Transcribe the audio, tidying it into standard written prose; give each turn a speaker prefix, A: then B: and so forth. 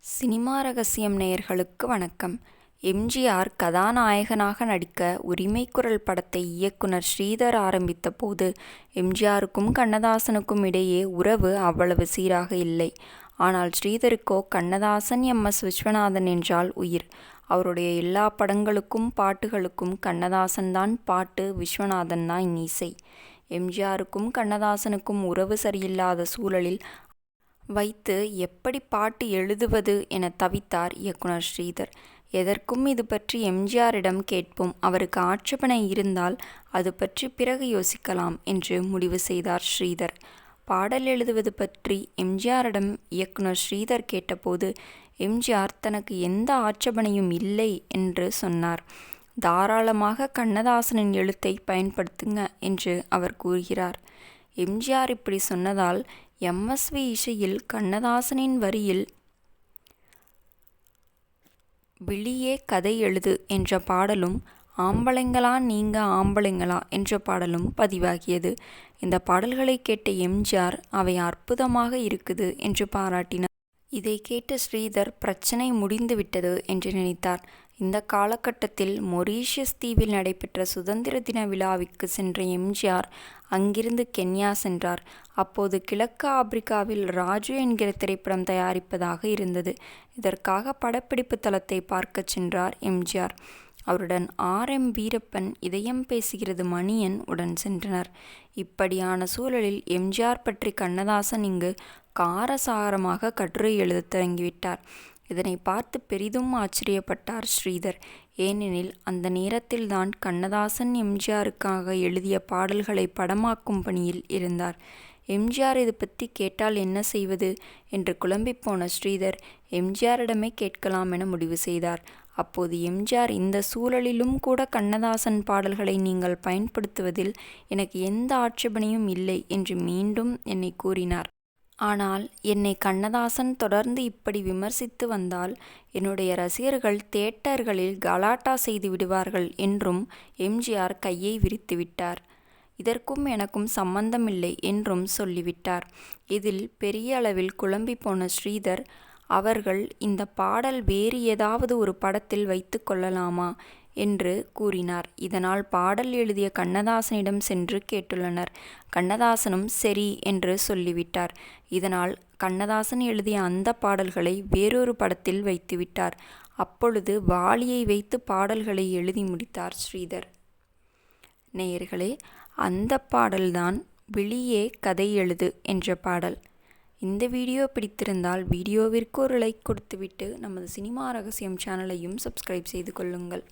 A: Cinema ரகசியம் நேயர்களுக்கு வணக்கம். எம்ஜிஆர் கதாநாயகனாக நடிக்க உரிமைக்குரல் படத்தை இயக்குனர் ஸ்ரீதர் ஆரம்பித்த போது எம்ஜிஆருக்கும் கண்ணதாசனுக்கும் இடையே உறவு அவ்வளவு சீராக இல்லை. ஆனால் ஸ்ரீதருக்கோ கண்ணதாசன் எம்.எஸ். விஸ்வநாதன் என்றால் உயிர். அவருடைய எல்லா படங்களுக்கும் பாட்டுகளுக்கும் கண்ணதாசன் தான் பாட்டு, விஸ்வநாதன் தான் இசை. எம்ஜிஆருக்கும் கண்ணதாசனுக்கும் உறவு சரியில்லாத சூழலில் வைத்து எப்படி பாட்டு எழுதுவது என தவித்தார் இயக்குனர் ஸ்ரீதர். எதற்கும் இது பற்றி எம்ஜிஆரிடம் கேட்போம், அவருக்கு ஆட்சேபனை இருந்தால் அது பற்றி பிறகு யோசிக்கலாம் என்று முடிவு செய்தார் ஸ்ரீதர். பாடல் எழுதுவது பற்றி எம்ஜிஆரிடம் இயக்குனர் ஸ்ரீதர் கேட்டபோது எம்ஜிஆர் தனக்கு எந்த ஆட்சேபனையும் இல்லை என்று சொன்னார். தாராளமாக கண்ணதாசனின் எழுத்தை பயன்படுத்துங்க என்று அவர் கூறுகிறார். எம்ஜிஆர் இப்படி சொன்னதால் எம்.எஸ்.வி. இசையில் கண்ணதாசனின் வரியில் விழியே கதை எழுது என்ற பாடலும், ஆம்பளைங்களா நீங்க ஆம்பளைங்களா என்ற பாடலும் பதிவாகியது. இந்த பாடல்களை கேட்ட எம்ஜிஆர் அவை அற்புதமாக இருக்குது என்று பாராட்டினார். இதை கேட்ட ஸ்ரீதர் பிரச்சனை முடிந்துவிட்டது என்று நினைத்தார். இந்த காலகட்டத்தில் மொரீஷியஸ் தீவில் நடைபெற்ற சுதந்திர தின விழாவிற்கு சென்ற எம்ஜிஆர் அங்கிருந்து கென்யா சென்றார். அப்போது கிழக்கு ஆப்பிரிக்காவில் ராஜு என்கிற திரைப்படம் தயாரிப்பதாக இருந்தது. இதற்காக படப்பிடிப்பு தளத்தை பார்க்க சென்றார் எம்ஜிஆர். அவருடன் ஆர்.எம். வீரப்பன், இதயம் பேசுகிறது மணியன் உடன் சென்றனர். இப்படியான சூழலில் எம்ஜிஆர் பற்றி கண்ணதாசன் இங்கு காரசாரமாக கட்டுரை எழுத தொடங்கிவிட்டார். இதனை பார்த்து பெரிதும் ஆச்சரியப்பட்டார் ஸ்ரீதர். ஏனெனில் அந்த நேரத்தில்தான் கண்ணதாசன் எம்ஜிஆருக்காக எழுதிய பாடல்களை படமாக்கும் பணியில் இருந்தார். எம்ஜிஆர் இது பற்றி கேட்டால் என்ன செய்வது என்று குழம்பிப்போன ஸ்ரீதர் எம்ஜிஆரிடமே கேட்கலாம் என முடிவு செய்தார். அப்போது எம்ஜிஆர், இந்த சூழலிலும் கூட கண்ணதாசன் பாடல்களை நீங்கள் பயன்படுத்துவதில் எனக்கு எந்த ஆட்சேபனையும் இல்லை என்று மீண்டும் என்னை கூறினார். ஆனால் என்னை கண்ணதாசன் தொடர்ந்து இப்படி விமர்சித்து வந்தால் என்னுடைய ரசிகர்கள் தியேட்டர்களில் கலாட்டா செய்து விடுவார்கள் என்றும் எம்ஜிஆர் கையை விரித்துவிட்டார். இதற்கும் எனக்கும் சம்பந்தமில்லை என்றும் சொல்லிவிட்டார். இதில் பெரிய அளவில் குழம்பி போன ஸ்ரீதர் அவர்கள் இந்த பாடல் வேறு ஏதாவது ஒரு படத்தில் வைத்து கொள்ளலாமா என்று கூறினார். இதனால் பாடல் எழுதிய கண்ணதாசனிடம் சென்று கேட்டுள்ளனர். கண்ணதாசனும் சரி என்று சொல்லிவிட்டார். இதனால் கண்ணதாசன் எழுதிய அந்த பாடல்களை வேறொரு படத்தில் வைத்துவிட்டார். அப்பொழுது வாலியை வைத்து பாடல்களை எழுதி முடித்தார் ஸ்ரீதர். நேயர்களே, அந்த பாடல்தான் விழியே கதை எழுது என்ற பாடல். இந்த வீடியோ பிடித்திருந்தால் வீடியோவிற்கு ஒரு லைக் கொடுத்துவிட்டு நமது சினிமா ரகசியம் சேனலையும் சப்ஸ்கிரைப் செய்து கொள்ளுங்கள்.